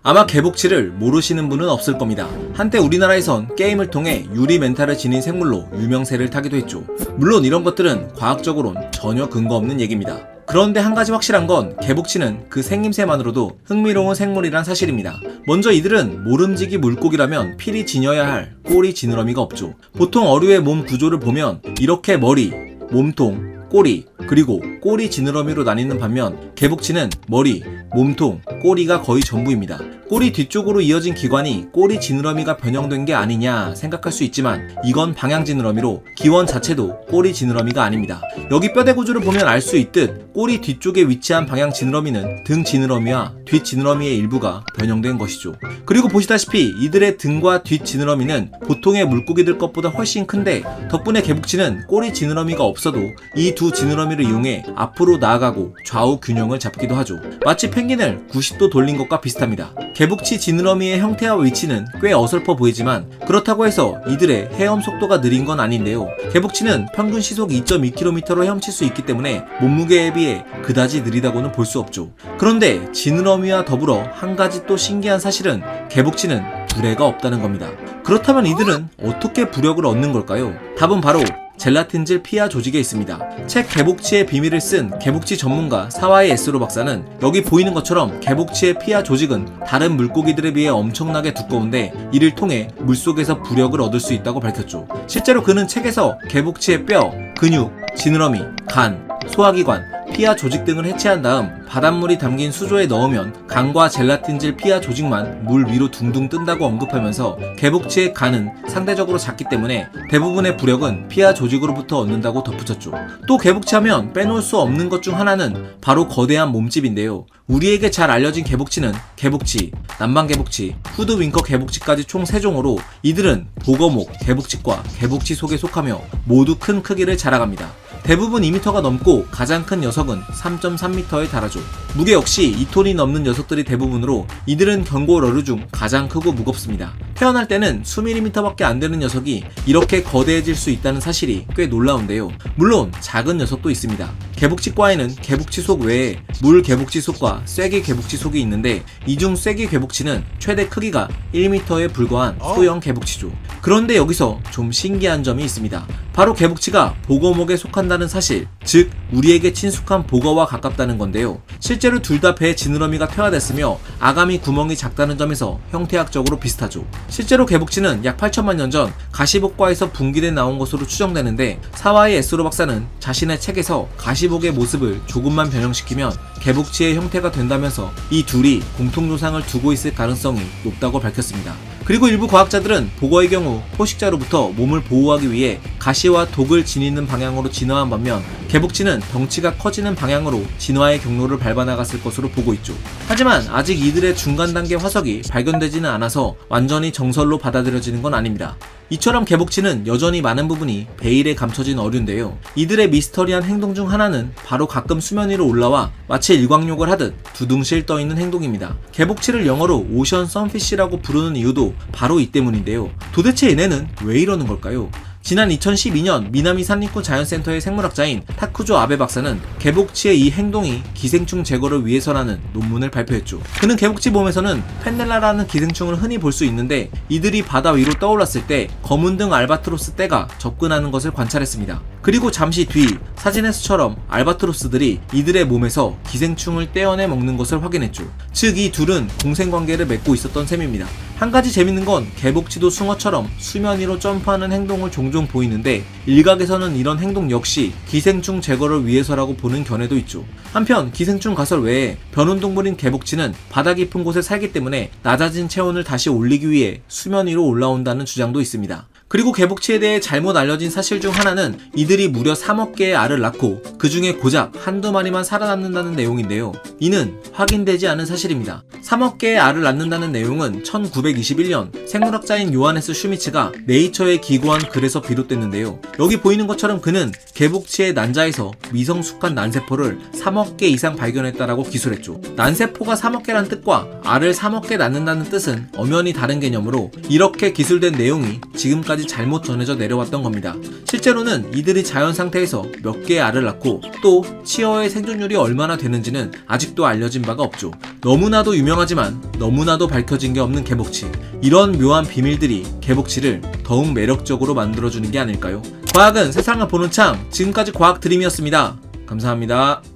아마 개복치를 모르시는 분은 없을 겁니다. 한때 우리나라에선 게임을 통해 유리 멘탈을 지닌 생물로 유명세를 타기도 했죠. 물론 이런 것들은 과학적으론 전혀 근거 없는 얘기입니다. 그런데 한 가지 확실한 건 개복치는 그 생김새만으로도 흥미로운 생물이란 사실입니다. 먼저 이들은 모름지기 물고기라면 필히 지녀야 할 꼬리 지느러미가 없죠. 보통 어류의 몸 구조를 보면 이렇게 머리, 몸통, 꼬리, 그리고 꼬리 지느러미로 나뉘는 반면 개복치는 머리, 몸통, 꼬리가 거의 전부입니다. 꼬리 뒤쪽으로 이어진 기관이 꼬리 지느러미가 변형된 게 아니냐 생각할 수 있지만 이건 방향 지느러미로 기원 자체도 꼬리 지느러미가 아닙니다. 여기 뼈대 구조를 보면 알 수 있듯 꼬리 뒤쪽에 위치한 방향 지느러미는 등 지느러미와 뒷 지느러미의 일부가 변형된 것이죠. 그리고 보시다시피 이들의 등과 뒷 지느러미는 보통의 물고기들 것보다 훨씬 큰데 덕분에 개복치는 꼬리 지느러미가 없어도 이 두 지느러미를 이용해 앞으로 나아가고 좌우 균형을 잡기도 하죠. 마치 펭귄을 90도 돌린 것과 비슷합니다. 개복치 지느러미의 형태와 위치는 꽤 어설퍼 보이지만 그렇다고 해서 이들의 헤엄 속도가 느린 건 아닌데요. 개복치는 평균 시속 2.2km로 헤엄칠 수 있기 때문에 몸무게에 비해 그다지 느리다고는 볼 수 없죠. 그런데 지느러미와 더불어 한 가지 또 신기한 사실은 개복치는 부레가 없다는 겁니다. 그렇다면 이들은 어떻게 부력을 얻는 걸까요? 답은 바로 젤라틴질 피하 조직에 있습니다. 책 개복치의 비밀을 쓴 개복치 전문가 사와이 에스로 박사는 여기 보이는 것처럼 개복치의 피하 조직은 다른 물고기들에 비해 엄청나게 두꺼운데 이를 통해 물속에서 부력을 얻을 수 있다고 밝혔죠. 실제로 그는 책에서 개복치의 뼈, 근육, 지느러미, 간, 소화기관, 피하 조직 등을 해체한 다음 바닷물이 담긴 수조에 넣으면 간과 젤라틴질 피하 조직만 물 위로 둥둥 뜬다고 언급하면서 개복치의 간은 상대적으로 작기 때문에 대부분의 부력은 피하 조직으로부터 얻는다고 덧붙였죠. 또 개복치 하면 빼놓을 수 없는 것 중 하나는 바로 거대한 몸집인데요. 우리에게 잘 알려진 개복치는 개복치, 남방개복치, 후드윙커 개복치까지 총 3종으로 이들은 보거목, 개복치과 개복치 속에 속하며 모두 큰 크기를 자랑합니다. 대부분 2m가 넘고 가장 큰 녀석은 3.3m에 달하죠. 무게 역시 2톤이 넘는 녀석들이 대부분으로 이들은 견고올 어류 중 가장 크고 무겁습니다. 태어날 때는 수밀리미터밖에 안 되는 녀석이 이렇게 거대해질 수 있다는 사실이 꽤 놀라운데요. 물론 작은 녀석도 있습니다. 개복치과에는 개복치 속 외에 물 개복치 속과 쐐기 개복치 속이 있는데 이 중 쐐기 개복치는 최대 크기가 1m에 불과한 소형 개복치죠. 그런데 여기서 좀 신기한 점이 있습니다. 바로 개복치가 보거목에 속한다는 사실, 즉 우리에게 친숙한 보거와 가깝다는 건데요. 실제로 둘 다 배에 지느러미가 퇴화됐으며 아가미 구멍이 작다는 점에서 형태학적으로 비슷하죠. 실제로 개복치는 약 8천만 년 전 가시복과에서 분기돼 나온 것으로 추정되는데 사와이 에스로 박사는 자신의 책에서 가시복의 모습을 조금만 변형시키면 개복치의 형태가 된다면서 이 둘이 공통조상을 두고 있을 가능성이 높다고 밝혔습니다. 그리고 일부 과학자들은 보거의 경우 포식자로부터 몸을 보호하기 위해 가시와 독을 지니는 방향으로 진화한 반면 개복치는 덩치가 커지는 방향으로 진화의 경로를 밟아나갔을 것으로 보고 있죠. 하지만 아직 이들의 중간 단계 화석이 발견되지는 않아서 완전히 정설로 받아들여지는 건 아닙니다. 이처럼 개복치는 여전히 많은 부분이 베일에 감춰진 어류인데요. 이들의 미스터리한 행동 중 하나는 바로 가끔 수면 위로 올라와 마치 일광욕을 하듯 두둥실 떠있는 행동입니다. 개복치를 영어로 오션 선피쉬라고 부르는 이유도 바로 이 때문인데요. 도대체 얘네는 왜 이러는 걸까요? 지난 2012년 미나미 산림꾼 자연센터의 생물학자인 타쿠조 아베 박사는 개복치의 이 행동이 기생충 제거를 위해서라는 논문을 발표했죠. 그는 개복치 몸에서는 펜넬라라는 기생충을 흔히 볼 수 있는데 이들이 바다 위로 떠올랐을 때 검은 등 알바트로스 떼가 접근하는 것을 관찰했습니다. 그리고 잠시 뒤 사진에서처럼 알바트로스들이 이들의 몸에서 기생충을 떼어내 먹는 것을 확인했죠. 즉 이 둘은 공생관계를 맺고 있었던 셈입니다. 한 가지 재밌는 건 개복치도 숭어처럼 수면 위로 점프하는 행동을 종종 보이는데 일각에서는 이런 행동 역시 기생충 제거를 위해서라고 보는 견해도 있죠. 한편 기생충 가설 외에 변온동물인 개복치는 바다 깊은 곳에 살기 때문에 낮아진 체온을 다시 올리기 위해 수면 위로 올라온다는 주장도 있습니다. 그리고 개복치에 대해 잘못 알려진 사실 중 하나는 이들이 무려 3억 개의 알을 낳고 그 중에 고작 한두 마리만 살아남는다는 내용인데요. 이는 확인되지 않은 사실입니다. 3억 개의 알을 낳는다는 내용은 1921년 생물학자인 요하네스 슈미츠가 네이처에 기고한 글에서 비롯됐는데요. 여기 보이는 것처럼 그는 개복치의 난자에서 미성숙한 난세포를 3억 개 이상 발견했다라고 기술했죠. 난세포가 3억 개란 뜻과 알을 3억 개 낳는다는 뜻은 엄연히 다른 개념으로 이렇게 기술된 내용이 지금까지 지금까지 잘못 전해져 내려왔던 겁니다. 실제로는 이들이 자연 상태에서 몇 개의 알을 낳고 또 치어의 생존율이 얼마나 되는지는 아직도 알려진 바가 없죠. 너무나도 유명하지만 너무나도 밝혀진 게 없는 개복치. 이런 묘한 비밀들이 개복치를 더욱 매력적으로 만들어주는 게 아닐까요? 과학은 세상을 보는 창, 지금까지 과학 드림이었습니다. 감사합니다.